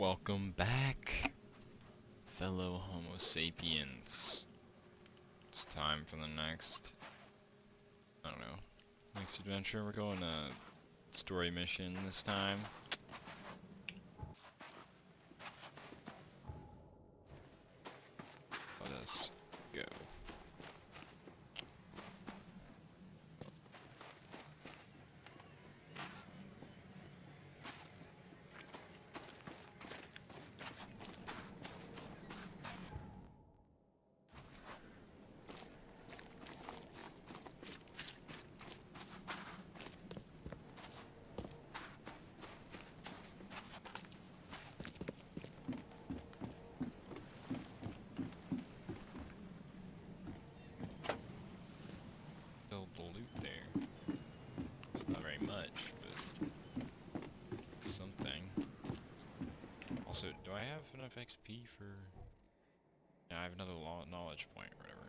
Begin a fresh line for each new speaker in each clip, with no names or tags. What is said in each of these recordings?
Welcome back, fellow Homo sapiens. It's time for the next, I don't know, next adventure. We're going to story mission this time. Let us go. Still the loot there. It's not very much, but it's something. Also, do I have enough XP for... Yeah, I have another knowledge point or whatever.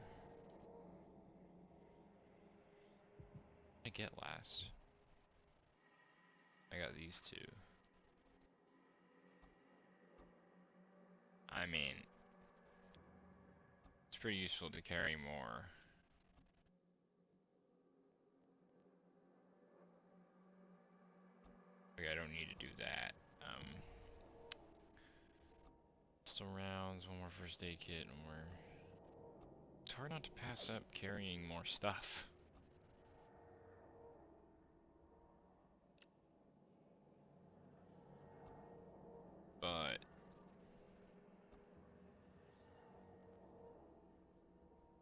What did I get last? I got these two. I mean, it's pretty useful to carry more. I don't need to do that. Pistol rounds, one more first aid kit, and more. It's hard not to pass up carrying more stuff. But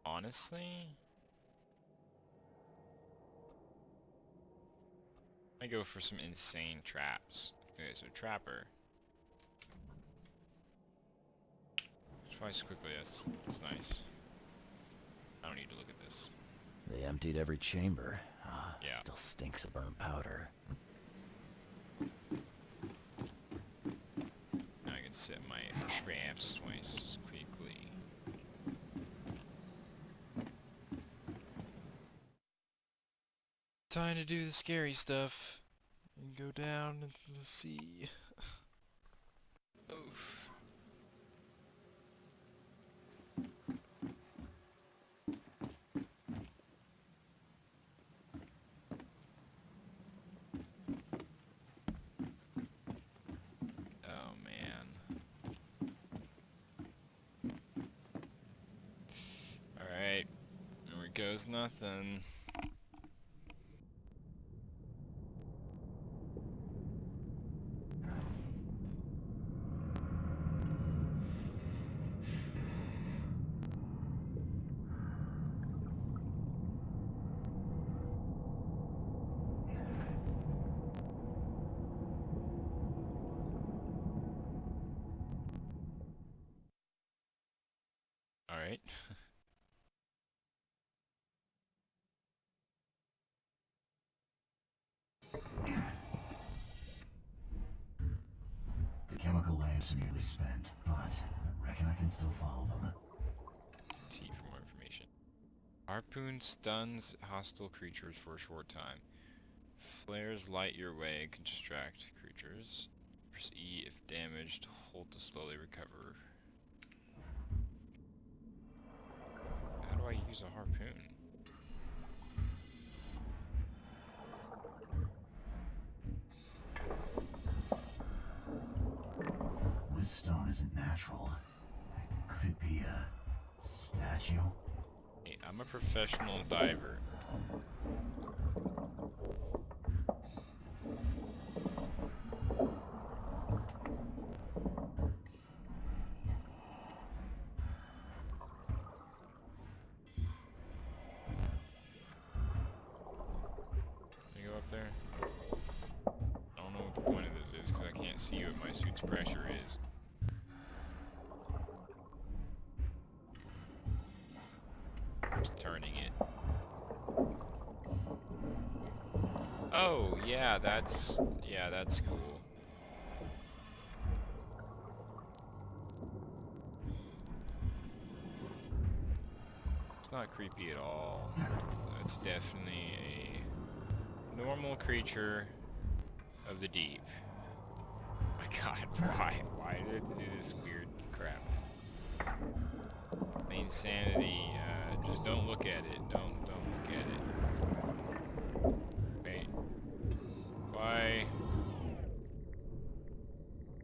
honestly, I go for some insane traps. Okay, so trapper. Twice quickly, that's nice. I don't need to look at this.
They emptied every chamber.
Yeah.
Still stinks of burnt powder.
Now I can set my traps twice quickly. Time to do the scary stuff and go down into the sea. Oof. Oh man. Alright. There goes nothing. Alright.
The chemical lamps are nearly spent, but I reckon I can still follow them.
T for more information. Harpoon stuns hostile creatures for a short time. Flares light your way and can distract creatures. Press E if damaged, hold to slowly recover. How do I use a harpoon?
This stone isn't natural. Could it be a statue?
Hey, I'm a professional diver. Can you go up there? I don't know what the point of this is because I can't see what my suit's pressure is. Just turning it. Oh, yeah, that's cool. It's not creepy at all. It's definitely a normal creature of the deep. My God, why? Why did it do this weird crap? Main sanity, just don't look at it. Don't look at it. Wait. Why?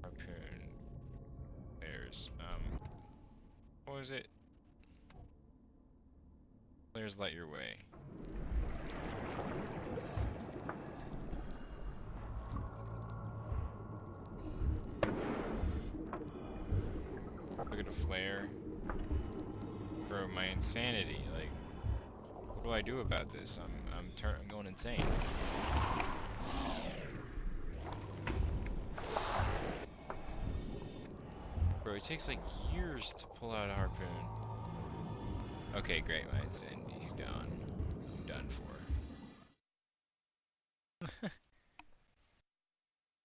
Harpoon. There's, what was it? Players light your way. Look at a flare. Bro, my insanity, like, what do I do about this? I'm going insane. Bro, it takes like years to pull out a harpoon. Okay, great, my insanity's done. I'm done for.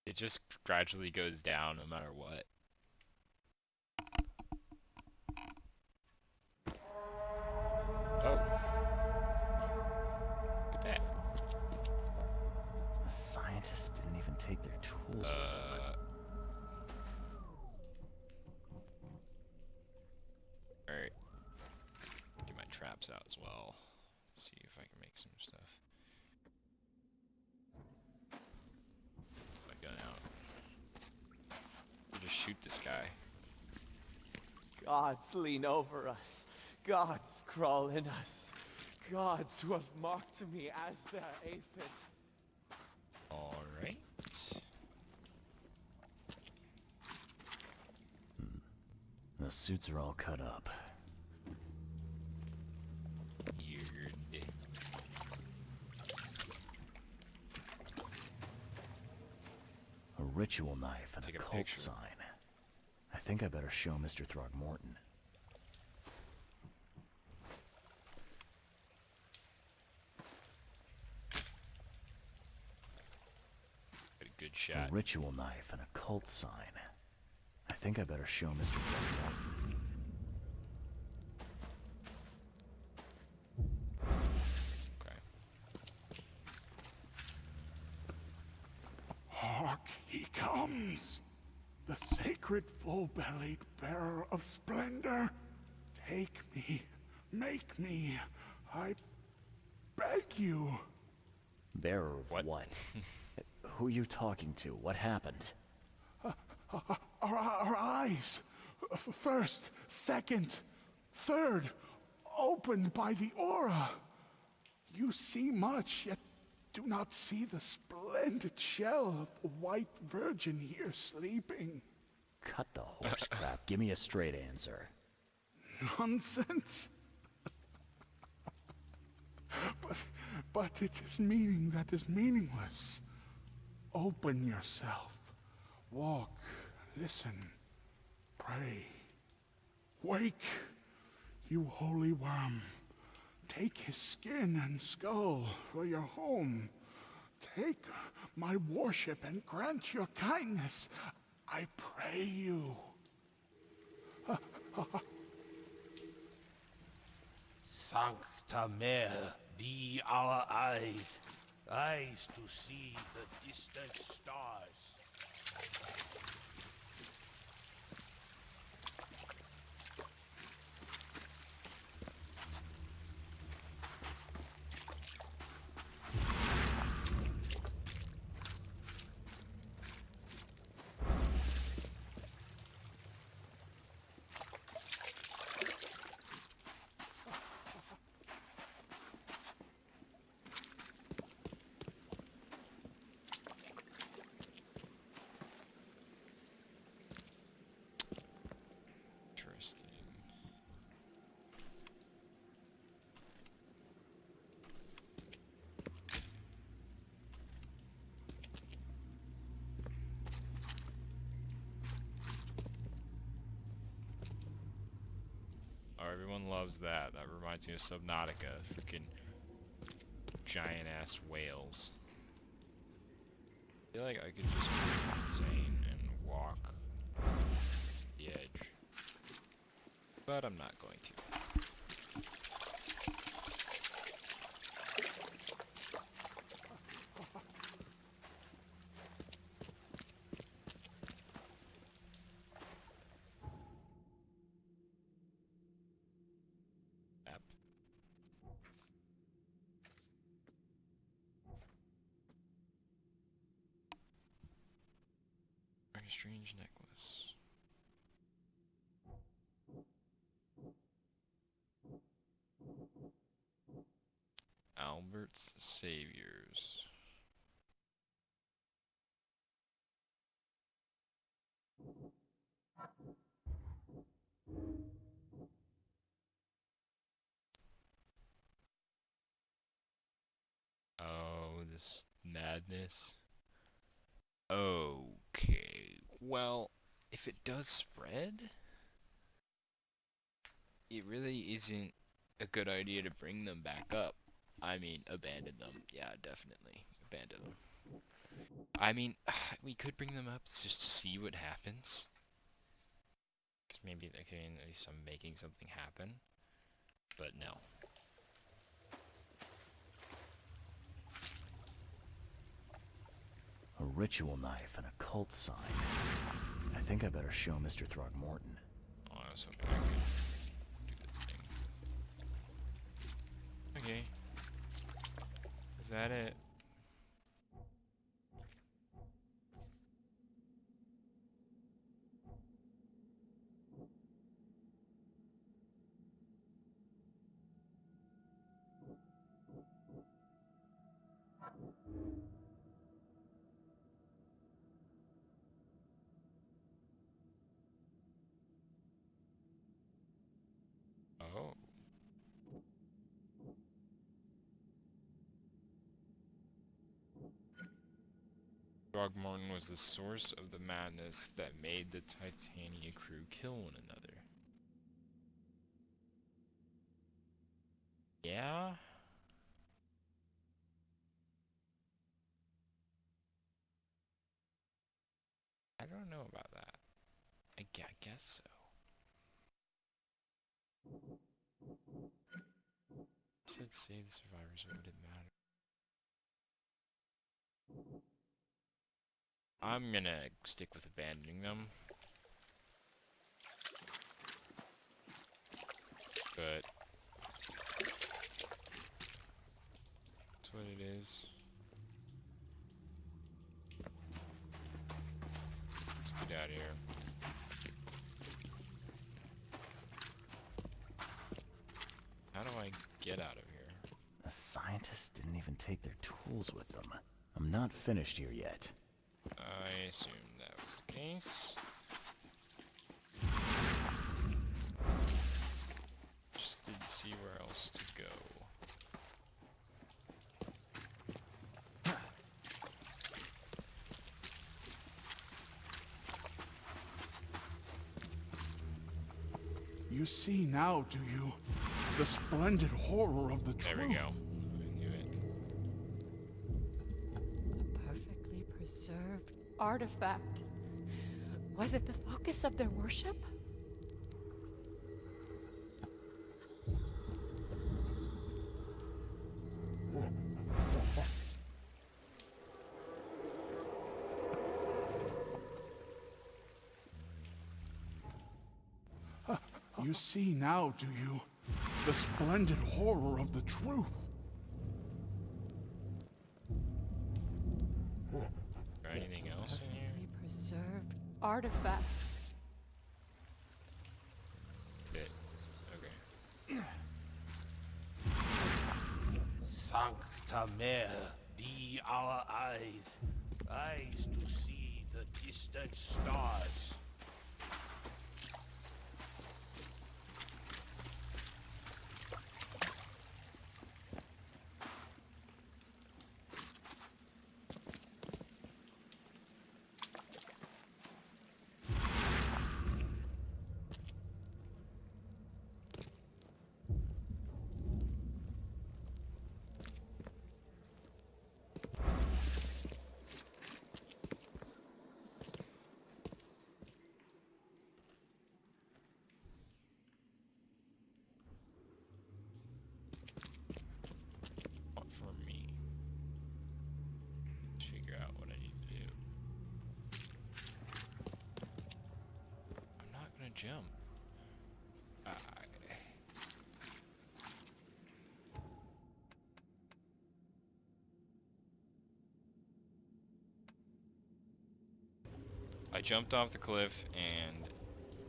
It just gradually goes down no matter what. Oh. Look at that.
The scientists didn't even take their tools with them.
Alright. Get my traps out as well. See if I can make some stuff. My gun out. I'll just shoot this guy.
Gods lean over us. Gods crawl in us. Gods who have mocked me as their aphid.
Alright.
The suits are all cut up.
Weird.
A ritual knife and
Take
a
a
cult
picture.
sign. I think I better show Mr. Throgmorton.
Got a good
A
shot.
ritual knife and a cult sign. I think I better show Mr. Throgmorton.
Okay.
Hark, he comes! The sacred full-bellied bearer of splendor. Take me, make me, I beg you.
Bearer of
What?
what? Who are you talking to? What happened?
Our eyes, first, second, third, opened by the aura. You see much, yet do not see the splendid shell of the white virgin here sleeping.
Cut the horse crap. Give me a straight answer.
Nonsense. but it is meaning that is meaningless. Open yourself. Walk, listen, pray. Wake, you holy worm. Take his skin and skull for your home. Take my worship and grant your kindness. I pray you.
Sancta Mare, be our eyes, eyes to see the distant stars.
Interesting. Oh, everyone loves that. That reminds me of Subnautica. Freaking giant ass whales. I feel like I could just be insane and walk the edge. But I'm not going to. strange necklace. Albert's Saviors. Oh, this madness. Okay, well, if it does spread, it really isn't a good idea to bring them back up. I mean, abandon them. Yeah, definitely. Abandon them. I mean, we could bring them up just to see what happens. Because maybe they can, at least I'm making something happen. But no.
A ritual knife and a cult sign. I think I better show Mr. Throgmorton.
Oh, I was hoping I could do this thing. Okay. Is that it? Oh. Throgmorton was the source of the madness that made the Titania crew kill one another. Yeah? I don't know about that. I guess so. Said save the survivors, it wouldn't matter. I'm gonna stick with abandoning them. But that's what it is. Let's get out of here. How do I get out of here?
The scientists didn't even take their tools with them. I'm not finished here yet.
I assumed that was the case. Just didn't see where else to go.
You see now, do you? The splendid horror of the truth.
There we go. I knew it.
A perfectly preserved artifact. Was it the focus of their worship?
You see now, do you? The splendid horror of the truth.
Or anything else in here?
Perfectly preserved artifact.
That's it. Okay.
Sancta Mare, be our eyes, eyes to see the distant stars.
What for me? Figure out what I need to do. I'm not gonna jump. I I jumped off the cliff and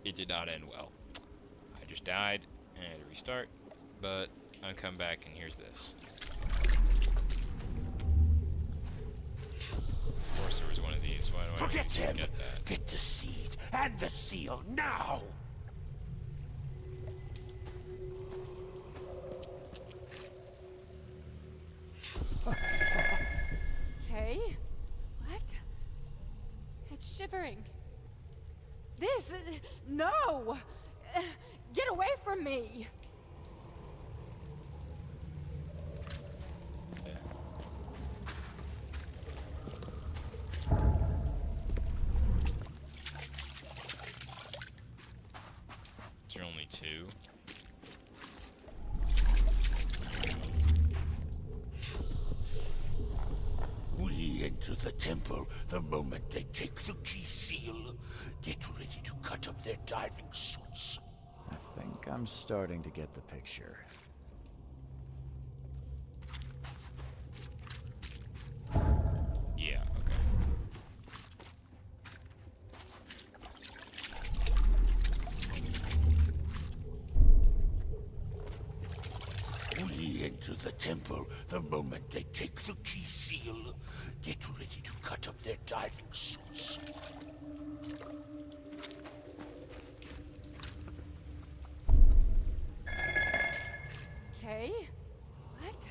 it did not end well. I just died and I had to restart, but I come back and here's this. Of course there was one of these. Why do I
Forget
always
him!
forget that?
Get the seed and the seal now!
Okay. What? It's shivering. This. No! Get away from me!
Is there only two?
We enter the temple the moment they take the key seal. Get ready to cut up their diving suits.
I think I'm starting to get the picture.
Yeah, okay.
We enter the temple the moment they take the key seal. Get ready to cut up their diving suits.
Okay. What?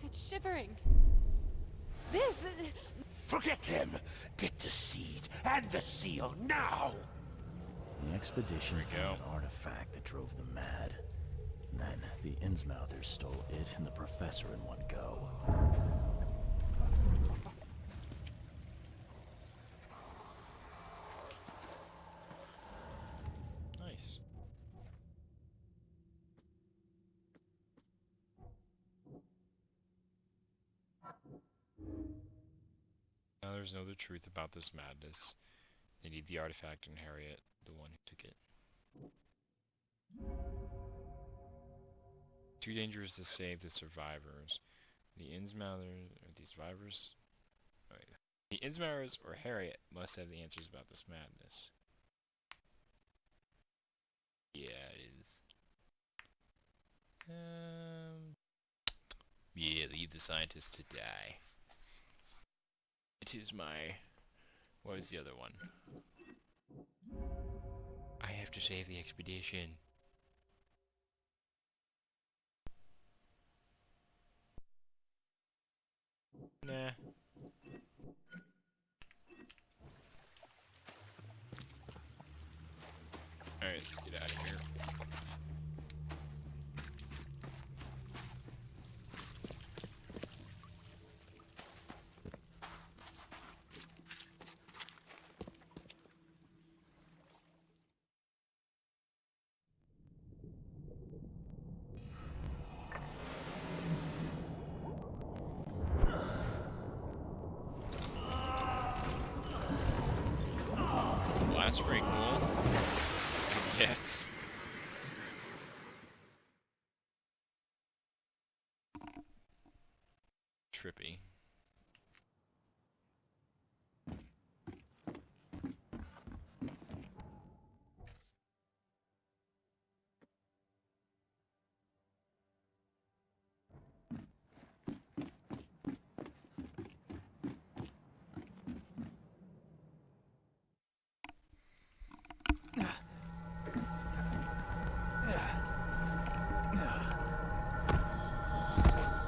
It's shivering. This.
Forget him! Get the seed and the seal now!
The expedition
Here we
found
go.
an artifact that drove them mad. Then the Innsmouthers stole it and the professor in one go.
Nice. Now there's no the truth about this madness. They need the artifact and Harriet, the one who took it. Too dangerous to save the survivors. The Innsmouthers, or the survivors? Wait. The Innsmouthers or Harriet must have the answers about this madness. Yeah, it is. Yeah, leave the scientists to die. It is my... What was the other one? I have to save the expedition. Nah. Alright, let's get out of here. Blast break wall. Yes. Trippy.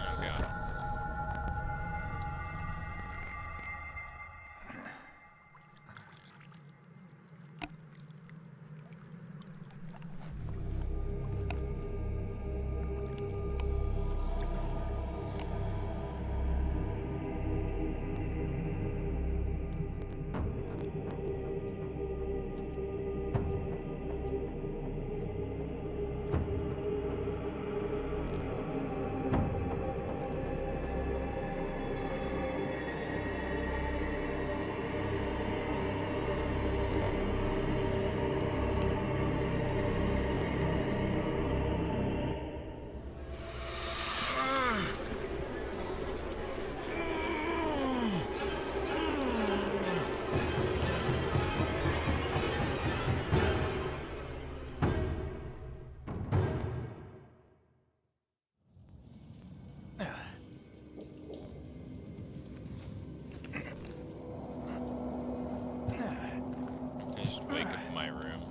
Oh god. just wake up in my room.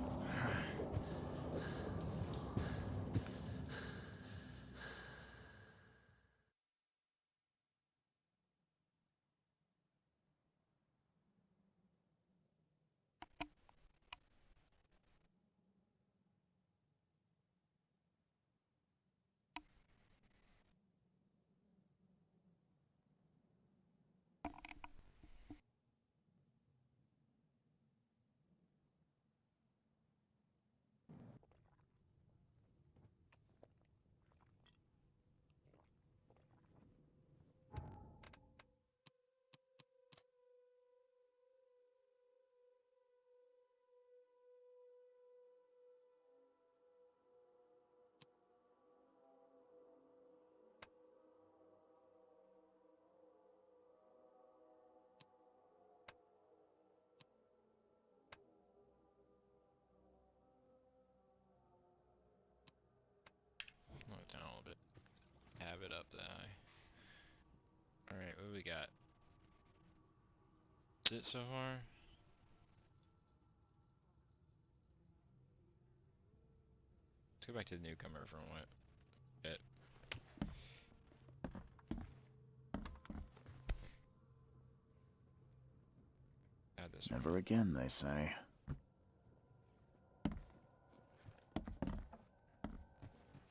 Slow it down a little bit. Have it up that high. Alright, what do we got? Is it so far? Let's go back to the newcomer for a bit. Add this one.
Never again, they say.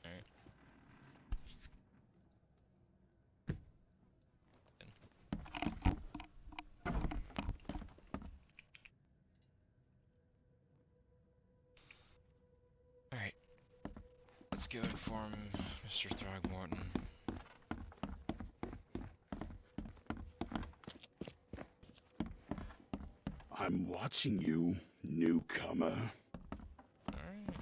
Alright. Alright. Let's go inform Mr. Throgmorton.
I'm watching you, newcomer.
Alright.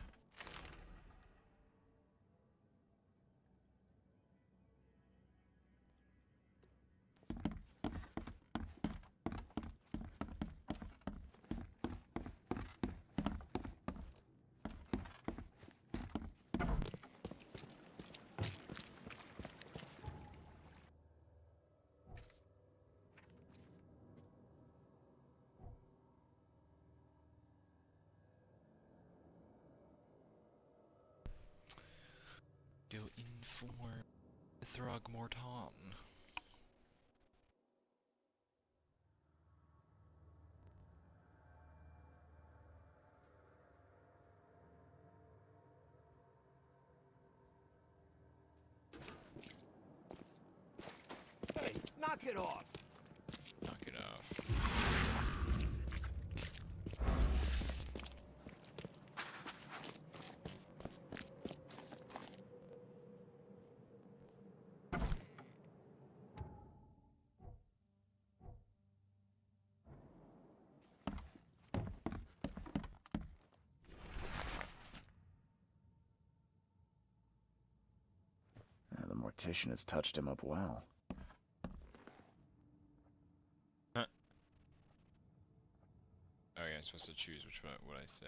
Go inform Throgmorton.
Hey, knock it off!
Knock it off.
The mortician has touched him up well.
Huh. Oh yeah, I'm supposed to choose which one would I say.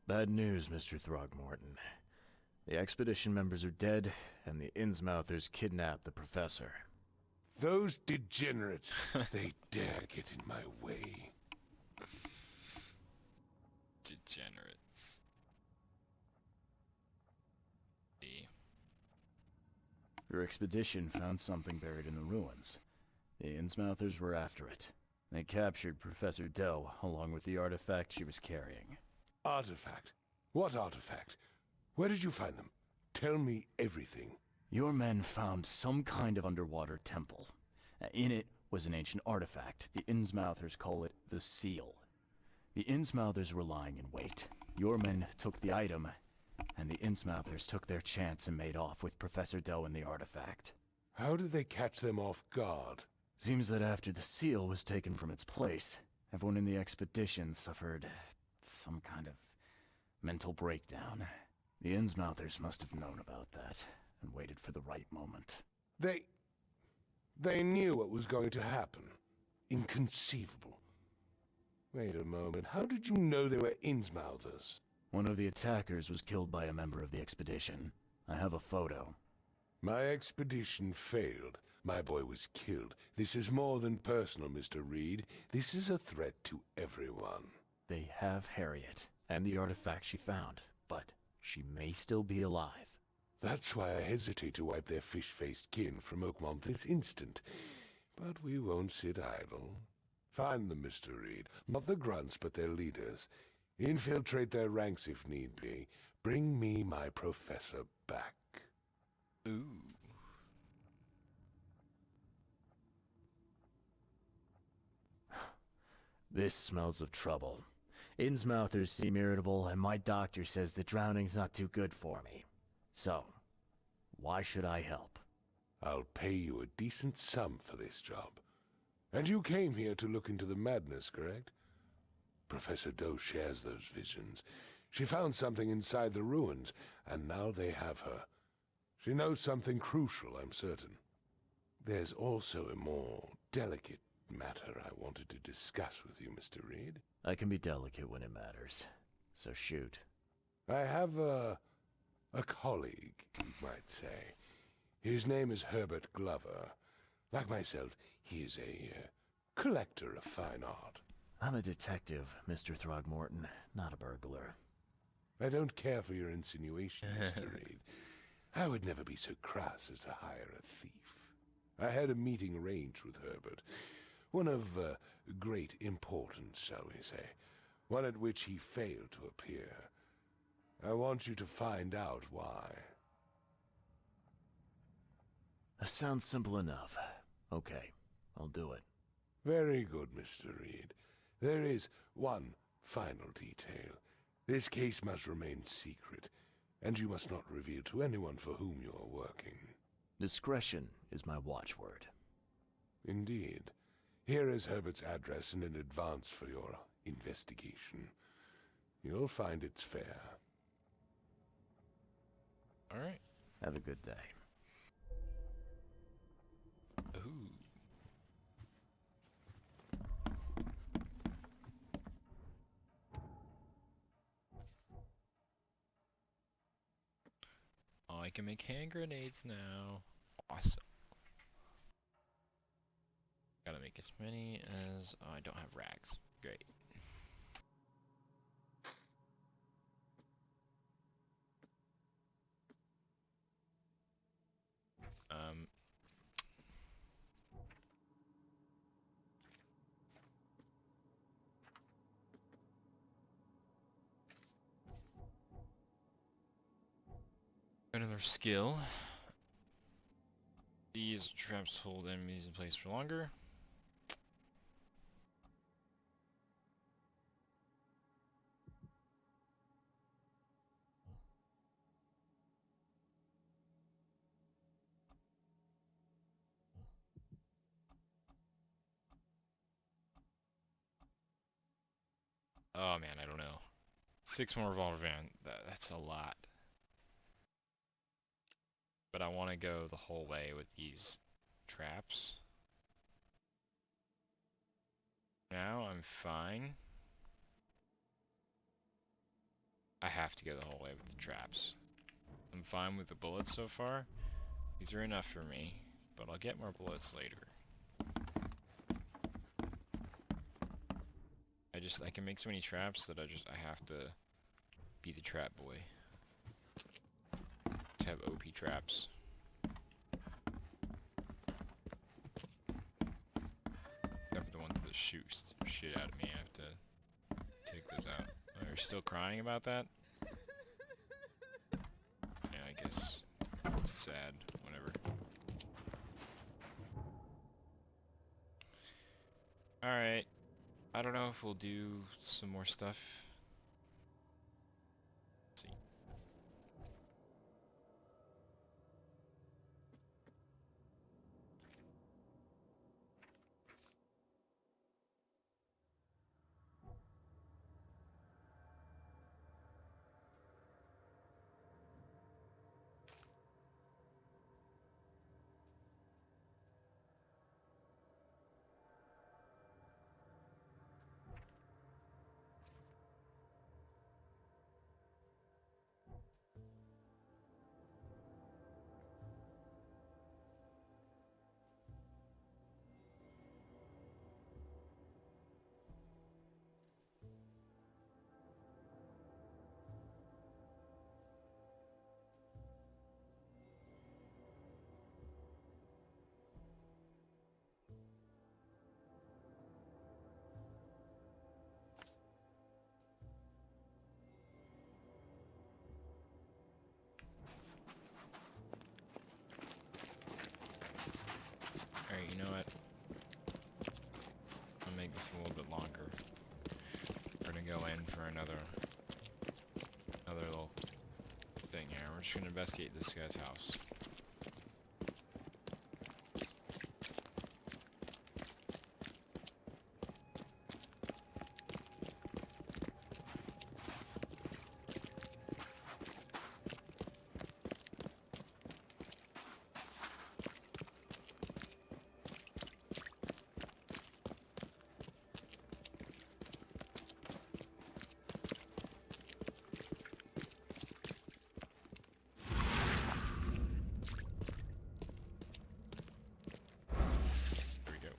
Bad news, Mr. Throgmorton. The expedition members are dead, and the Innsmouthers kidnapped the professor.
Those degenerates, they dare get in my way.
Degenerates. D.
Your expedition found something buried in the ruins. The Innsmouthers were after it. They captured Professor Doe along with the artifact she was carrying.
Artifact? What artifact? Where did you find them? Tell me everything.
Your men found some kind of underwater temple. In it was an ancient artifact. The Innsmouthers call it the Seal. The Innsmouthers were lying in wait. Your men took the item, and the Innsmouthers took their chance and made off with Professor Doe and the artifact.
How did they catch them off guard?
Seems that after the seal was taken from its place, everyone in the expedition suffered some kind of mental breakdown. The Innsmouthers must have known about that and waited for the right moment.
They knew what was going to happen. Inconceivable. Wait a moment, how did you know they were Innsmouthers?
One of the attackers was killed by a member of the expedition. I have a photo.
My expedition failed. My boy was killed. This is more than personal, Mr. Reed. This is a threat to everyone.
They have Harriet and the artifact she found, but she may still be alive.
That's why I hesitate to wipe their fish-faced kin from Oakmont this instant. But we won't sit idle. Find them, Mr. Reed. Not the grunts, but their leaders. Infiltrate their ranks if need be. Bring me my professor back.
Ooh.
This smells of trouble. Innsmouthers seem irritable, and my doctor says that drowning's not too good for me. So, why should I help?
I'll pay you a decent sum for this job. And you came here to look into the madness, correct? Professor Doe shares those visions. She found something inside the ruins, and now they have her. She knows something crucial, I'm certain. There's also a more delicate matter I wanted to discuss with you, Mr. Reed.
I can be delicate when it matters, so shoot.
I have a colleague, you might say. His name is Herbert Glover. Like myself, he is a collector of fine art.
I'm a detective, Mr. Throgmorton, not a burglar.
I don't care for your insinuation, Mr. Reed. I would never be so crass as to hire a thief. I had a meeting arranged with Herbert. One of great importance, shall we say. One at which he failed to appear. I want you to find out why.
That sounds simple enough. Okay, I'll do it.
Very good, Mr. Reed. There is one final detail. This case must remain secret, and you must not reveal to anyone for whom you are working.
Discretion is my watchword.
Indeed. Here is Herbert's address and in advance for your investigation. You'll find it's fair.
Alright.
Have a good day.
Ooh. Oh, I can make hand grenades now. Awesome. Gotta make as many as... Oh, I don't have rags. Great. Another skill. These traps hold enemies in place for longer. Oh man, I don't know. 6 more revolver van. That's a lot. But I want to go the whole way with these traps. Now I'm fine. I have to go the whole way with the traps. I'm fine with the bullets so far. These are enough for me, but I'll get more bullets later. I can make so many traps that I have to be the trap boy. To have OP traps. Except for the ones that shoot shit out of me, I have to take those out. Oh, you're still crying about that? Yeah, I guess it's sad. Whatever. Alright. I don't know if we'll do some more stuff. Let's see. You know what? I'll make this a little bit longer. We're gonna go in for another little thing here. We're just gonna investigate this guy's house. There we go.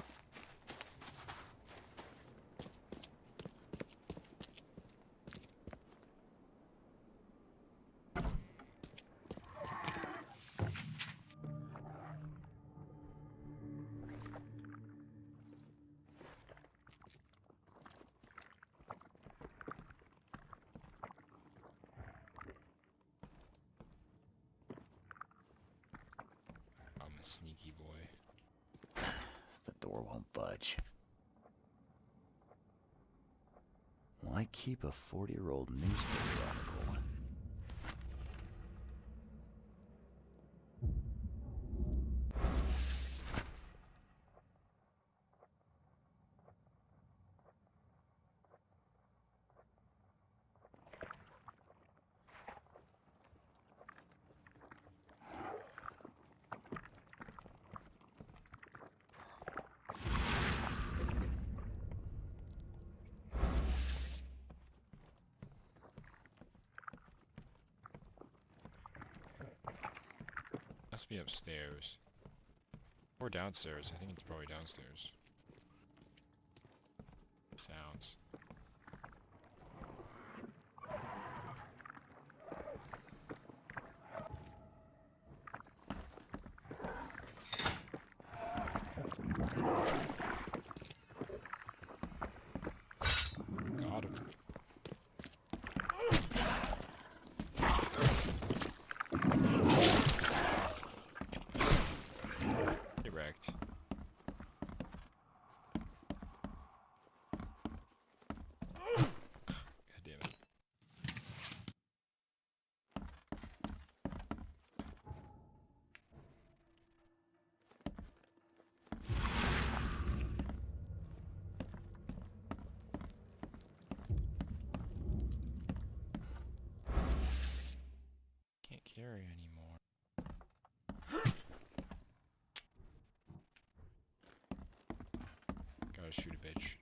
I'm a sneaky boy.
The door won't budge. Why keep a 40-year-old newspaper article?
Must be upstairs. Or downstairs. I think it's probably downstairs. Sounds. Got him. Direct. God damn it. Can't carry anymore. Gotta shoot a bitch.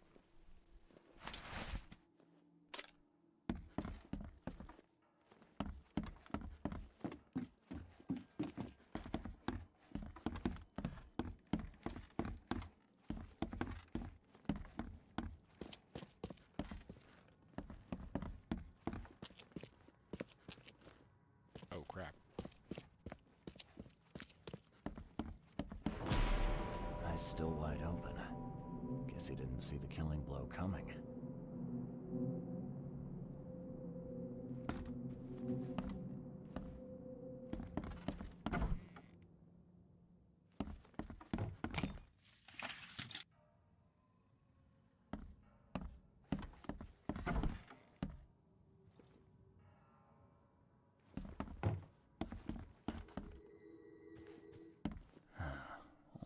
Oh crap.
Eyes still wide open. Guess he didn't see the killing blow coming.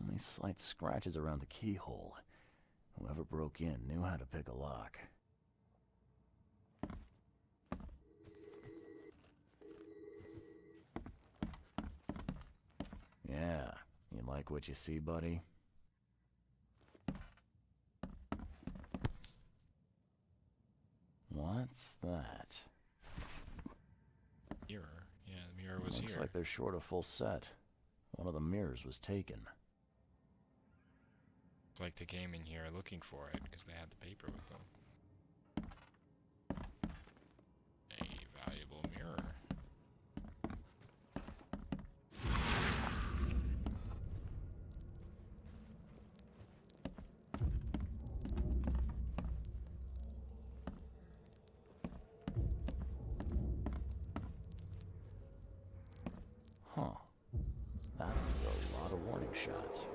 Only slight scratches around the keyhole. Whoever broke in knew how to pick a lock. Yeah, you like what you see, buddy? What's that?
Mirror. Yeah, the mirror was
Looks
here.
like they're short a full set. One of the mirrors was taken.
It's like they came in here looking for it because they had the paper with them. A valuable mirror.
Huh. That's a lot of warning shots.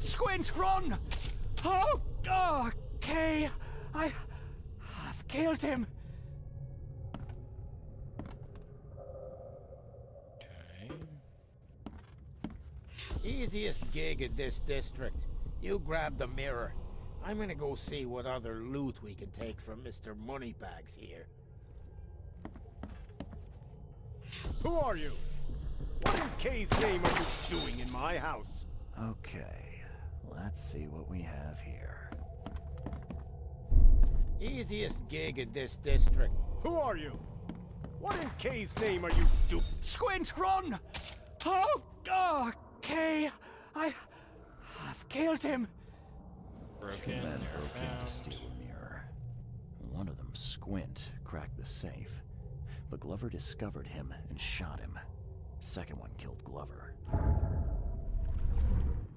Squint, run! Oh, okay. I've killed him.
Okay.
Easiest gig in this district. You grab the mirror. I'm gonna go see what other loot we can take from Mr. Moneybags here.
Who are you? What in K's name are you doing in my house?
Okay, let's see what we have here.
Easiest gig in this district.
Who are you? What in K's name are you doing?
Squint, run! Oh, okay. I've killed him.
Broken.
Men
They're
broke in to
found.
steal a mirror. One of them, Squint, cracked the safe, but Glover discovered him and shot him. Second one killed Glover.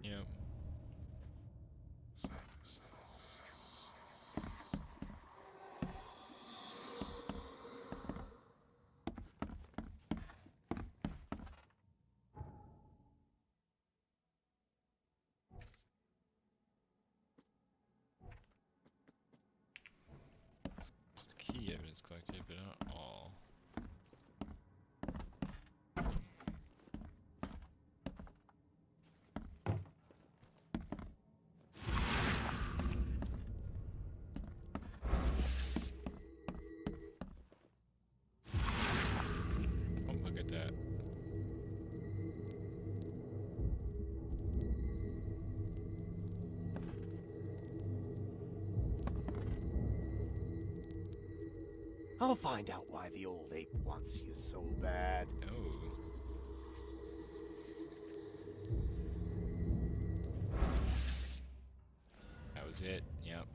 Yep. Key evidence collected, but not all. Oh, look at that.
I'll find out why the old ape wants you so bad.
Oh. That was it. Yep.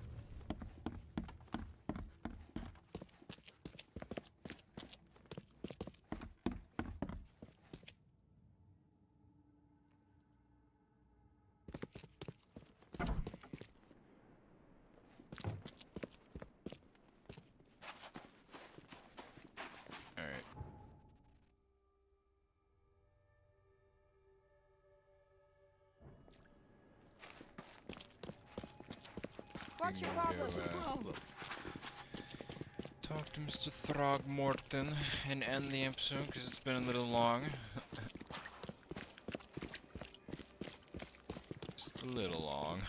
Alright.
What's your
Gonna
problem?
go, talk to Mr. Throgmorton and end the episode because it's been a little long. Just a little long.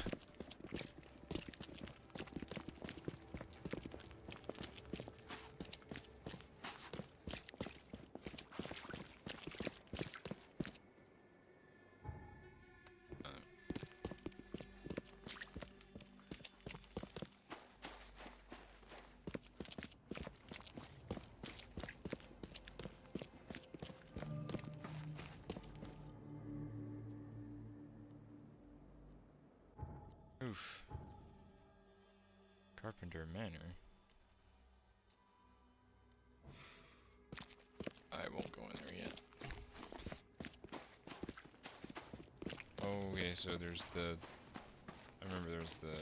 Oof. Carpenter Manor. I won't go in there yet. Okay, so there's the... I remember there's the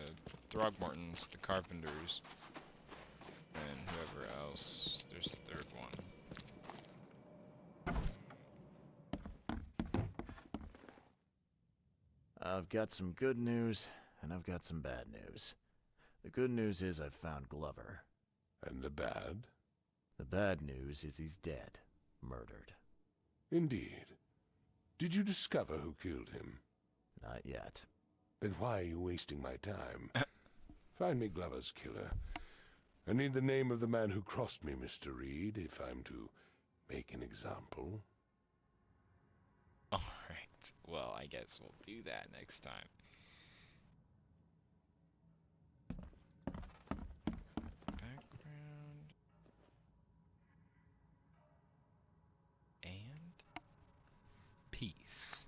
Throgmortons, the Carpenters, and whoever else. There's the third one.
I've got some good news, and I've got some bad news. The good news is I've found Glover.
And the bad?
The bad news is he's dead. Murdered.
Indeed. Did you discover who killed him?
Not yet.
Then why are you wasting my time? Find me Glover's killer. I need the name of the man who crossed me, Mr. Reed, if I'm to make an example.
Alright, well, I guess we'll do that next time. Background. And peace.